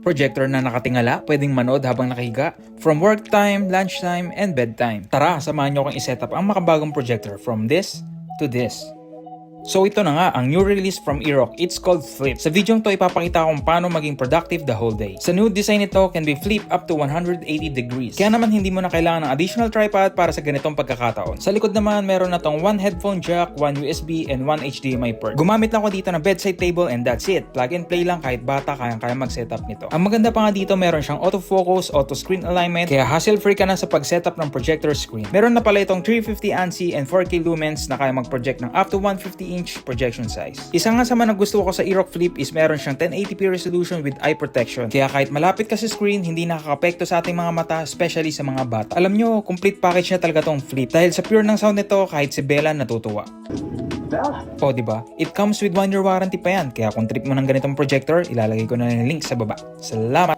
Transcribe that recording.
Projector na nakatingala, pwedeng manood habang nakahiga, from work time, lunch time, and bedtime. Tara, samahan nyo akong iset up ang makabagong projector from this to this. So ito na nga, ang new release from Aerox. It's called Flip. Sa video to ipapakita kung paano maging productive the whole day. Sa new design nito can be flip up to 180 degrees. Kaya naman hindi mo na kailangan ng additional tripod para sa ganitong pagkakataon. Sa likod naman meron na tong 1 headphone jack, 1 USB, and 1 HDMI port. Gumamit lang ako dito ng bedside table and that's it. Plug and play lang, kahit bata kayang-kaya mag-setup nito. Ang maganda pa nga dito, meron siyang autofocus, auto screen alignment, kaya hassle-free ka na sa pag-setup ng projector screen. Meron na pala itong 350 ANSI and 4K lumens na kaya mag-project ng up to 150-inch projection size. Isa nga sa mga nagustuhan ko sa Aerox Flip is meron siyang 1080p resolution with eye protection. Kaya kahit malapit ka sa screen, hindi nakaka-apekto sa ating mga mata, especially sa mga bata. Alam nyo, complete package na talaga tong Flip. Dahil sa pure ng sound nito, kahit si Bella natutuwa. O diba? It comes with 1 year warranty pa yan. Kaya kung trip mo ng ganitong projector, ilalagay ko na yung link sa baba. Salamat!